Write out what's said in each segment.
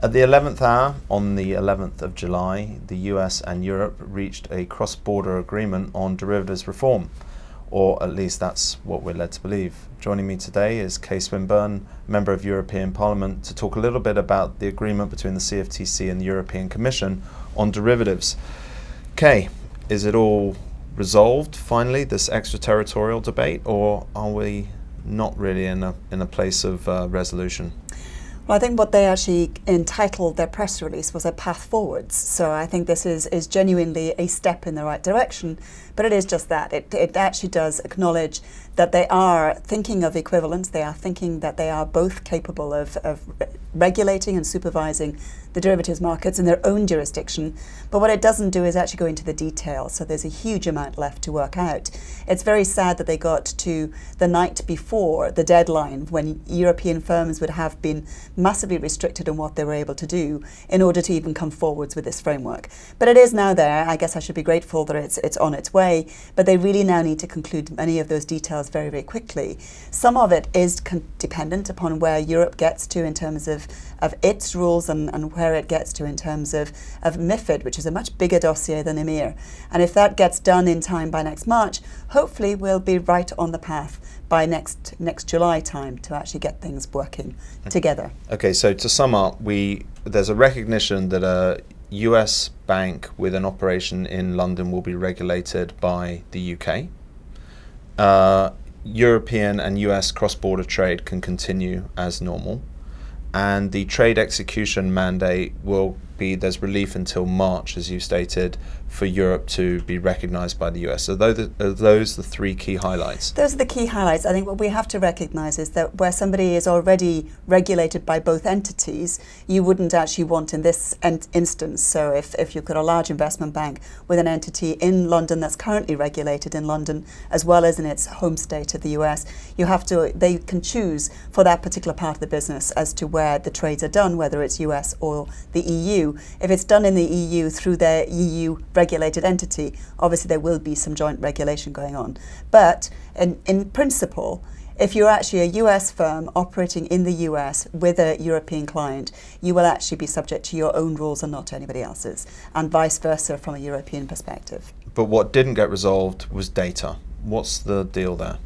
At the 11th hour, on the 11th of July, the US and Europe reached a cross-border agreement on derivatives reform, or at least that's what we're led to believe. Joining me today is Kay Swinburne, Member of European Parliament, to talk a little bit about the agreement between the CFTC and the European Commission on derivatives. Kay, is it all resolved finally, this extraterritorial debate, or are we not really in a place of resolution? Well, I think what they actually entitled their press release was a path forwards. So I think this is genuinely a step in the right direction, but it is just that. It actually does acknowledge that they are thinking of equivalence. They are thinking that they are both capable of regulating and supervising the derivatives markets in their own jurisdiction. But what it doesn't do is actually go into the details. So there's a huge amount left to work out. It's very sad that they got to the night before the deadline when European firms would have been massively restricted in what they were able to do in order to even come forwards with this framework. But it is now there. I guess I should be grateful that it's on its way, but they really now need to conclude many of those details very, very quickly. Some of it is dependent upon where Europe gets to in terms of its rules and where it gets to in terms of MiFID, which is a much bigger dossier than EMIR. And if that gets done in time by next March, hopefully we'll be right on the path by next July time to actually get things working together. Okay, so to sum up, there's a recognition that a US bank with an operation in London will be regulated by the UK. European and US cross-border trade can continue as normal. And the trade execution mandate will be, there's relief until March, as you stated, for Europe to be recognised by the US. So are those the three key highlights? Those are the key highlights. I think what we have to recognise is that where somebody is already regulated by both entities, you wouldn't actually want in this instance. So if you've got a large investment bank with an entity in London that's currently regulated in London, as well as in its home state of the US, they can choose for that particular part of the business as to where the trades are done, whether it's US or the EU. If it's done in the EU through their EU regulated entity, obviously there will be some joint regulation going on. But in principle, if you're actually a US firm operating in the US with a European client, you will actually be subject to your own rules and not to anybody else's, and vice versa from a European perspective. But what didn't get resolved was data. What's the deal there?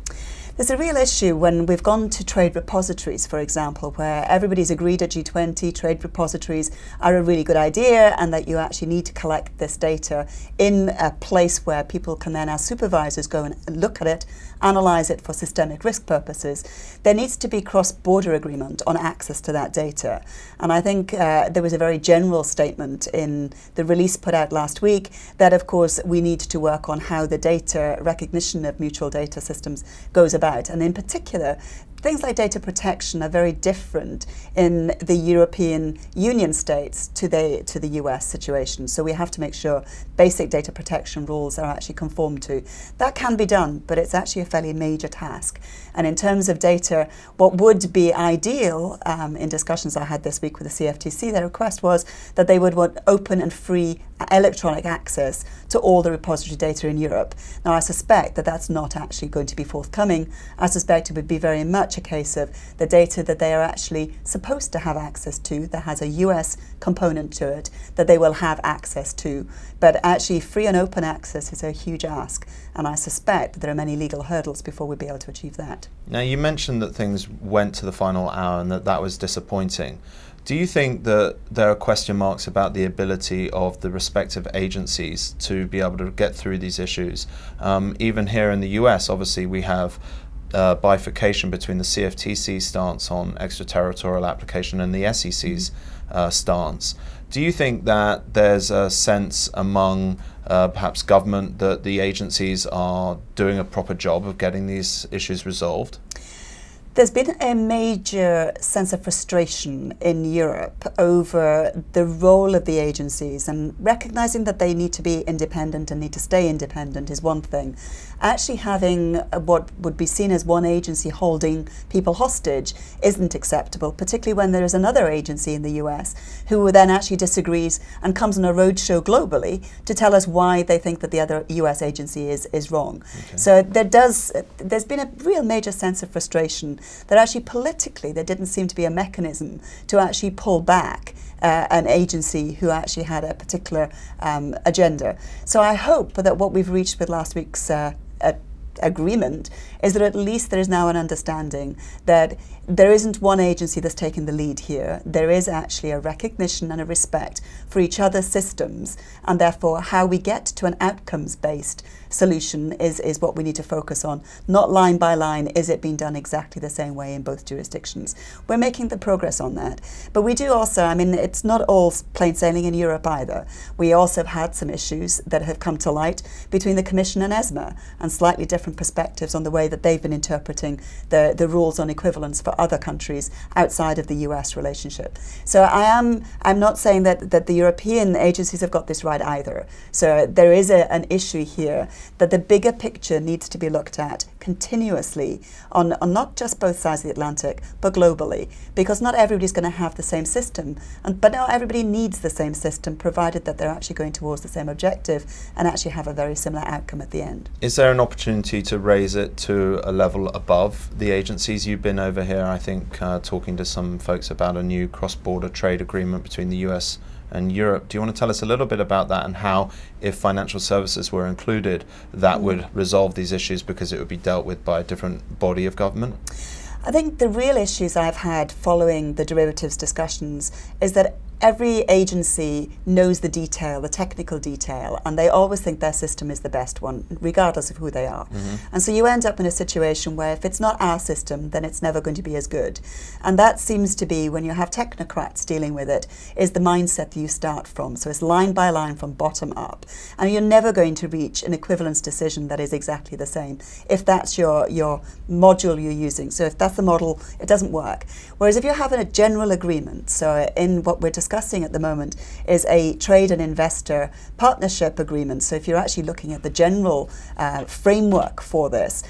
There's a real issue when we've gone to trade repositories, for example, where everybody's agreed at G20 trade repositories are a really good idea and that you actually need to collect this data in a place where people can then, as supervisors, go and look at it, analyse it for systemic risk purposes. There needs to be cross-border agreement on access to that data. And I think there was a very general statement in the release put out last week that, of course, we need to work on how the data recognition of mutual data systems goes about. And in particular, things like data protection are very different in the European Union states to the US situation. So we have to make sure basic data protection rules are actually conformed to. That can be done, but it's actually a fairly major task. And in terms of data, what would be ideal in discussions I had this week with the CFTC, their request was that they would want open and free electronic access to all the repository data in Europe. Now, I suspect that that's not actually going to be forthcoming. I suspect it would be very much a case of the data that they are actually supposed to have access to, that has a US component to it, that they will have access to. But actually, free and open access is a huge ask, and I suspect that there are many legal hurdles before we'll be able to achieve that. Now, you mentioned that things went to the final hour and that was disappointing. Do you think that there are question marks about the ability of the respective agencies to be able to get through these issues? Even here in the US, obviously, we have bifurcation between the CFTC stance on extraterritorial application and the SEC's stance. Do you think that there's a sense among perhaps government that the agencies are doing a proper job of getting these issues resolved? There's been a major sense of frustration in Europe over the role of the agencies, and recognising that they need to be independent and need to stay independent is one thing. Actually having what would be seen as one agency holding people hostage isn't acceptable, particularly when there is another agency in the US who then actually disagrees and comes on a roadshow globally to tell us why they think that the other US agency is wrong. Okay. So there's been a real major sense of frustration that actually politically there didn't seem to be a mechanism to actually pull back an agency who actually had a particular agenda. So I hope that what we've reached with last week's agreement is that at least there is now an understanding that there isn't one agency that's taking the lead here. There is actually a recognition and a respect for each other's systems, and therefore how we get to an outcomes-based solution is what we need to focus on, not line by line, is it being done exactly the same way in both jurisdictions. We're making the progress on that. But we do also, I mean, it's not all plain sailing in Europe either. We also have had some issues that have come to light between the Commission and ESMA, and slightly different perspectives on the way that they've been interpreting the rules on equivalence for other countries outside of the US relationship. So I'm not saying that the European agencies have got this right either. So there is an issue here that the bigger picture needs to be looked at continuously on not just both sides of the Atlantic, but globally, because not everybody's going to have the same system, but not everybody needs the same system, provided that they're actually going towards the same objective and actually have a very similar outcome at the end. Is there an opportunity to raise it to a level above the agencies? You've been over here, I think, talking to some folks about a new cross-border trade agreement between the US and Europe. Do you want to tell us a little bit about that, and how, if financial services were included, that would resolve these issues because it would be dealt with by a different body of government? I think the real issues I've had following the derivatives discussions is that every agency knows the detail, the technical detail, and they always think their system is the best one, regardless of who they are. And so you end up in a situation where if it's not our system, then it's never going to be as good. And that seems to be, when you have technocrats dealing with it, is the mindset that you start from. So it's line by line from bottom up. And you're never going to reach an equivalence decision that is exactly the same if that's your module you're using. So if that's the model, it doesn't work. Whereas if you're having a general agreement, so in what we're discussing at the moment is a trade and investor partnership agreement. So if you're actually looking at the general framework for this,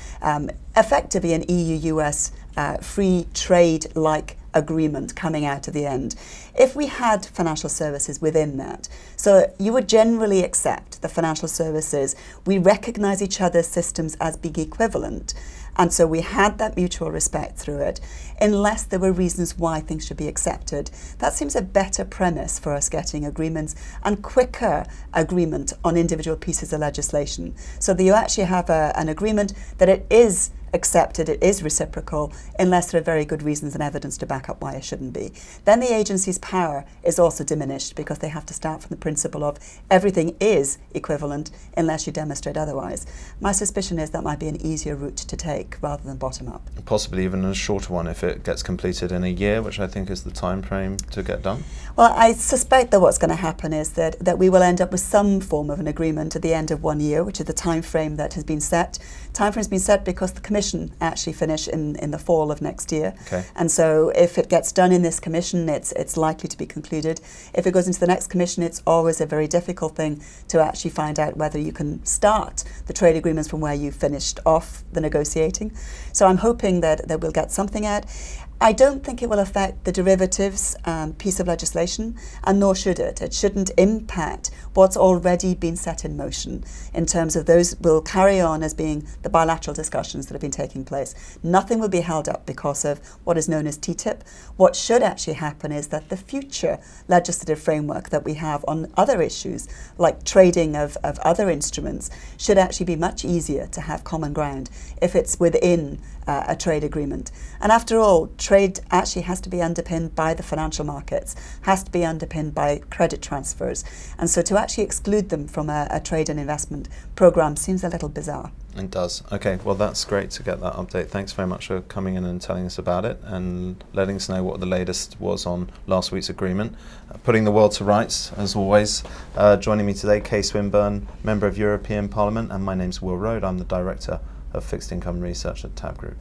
effectively an EU-US free trade-like agreement coming out of the end. If we had financial services within that, so you would generally accept the financial services, we recognize each other's systems as being equivalent, and so we had that mutual respect through it, unless there were reasons why things should be accepted. That seems a better premise for us getting agreements and quicker agreement on individual pieces of legislation, so that you actually have an agreement that it is accepted, it is reciprocal, unless there are very good reasons and evidence to back up why it shouldn't be. Then the agency's power is also diminished, because they have to start from the principle of everything is equivalent unless you demonstrate otherwise. My suspicion is that might be an easier route to take rather than bottom up. Possibly even a shorter one if it gets completed in a year, which I think is the time frame to get done. Well, I suspect that what's going to happen is that we will end up with some form of an agreement at the end of 1 year, which is the time frame that has been set. Time frame has been set because the Commission actually finish in the fall of next year. Okay. And so if it gets done in this Commission, it's likely to be concluded. If it goes into the next Commission, it's always a very difficult thing to actually find out whether you can start the trade agreements from where you finished off the negotiating. So I'm hoping that we'll get something out. I don't think it will affect the derivatives piece of legislation, and nor should it. It shouldn't impact what's already been set in motion in terms of those will carry on as being the bilateral discussions that have been taking place. Nothing will be held up because of what is known as TTIP. What should actually happen is that the future legislative framework that we have on other issues, like trading of other instruments, should actually be much easier to have common ground if it's within a trade agreement. And after all, trade actually has to be underpinned by the financial markets, has to be underpinned by credit transfers. And so to actually exclude them from a trade and investment program seems a little bizarre. It does. Okay, well, that's great to get that update. Thanks very much for coming in and telling us about it and letting us know what the latest was on last week's agreement. Putting the world to rights, as always. Joining me today, Kay Swinburne, Member of European Parliament, and my name's Will Rhode. I'm the Director of Fixed Income Research at TABB Group.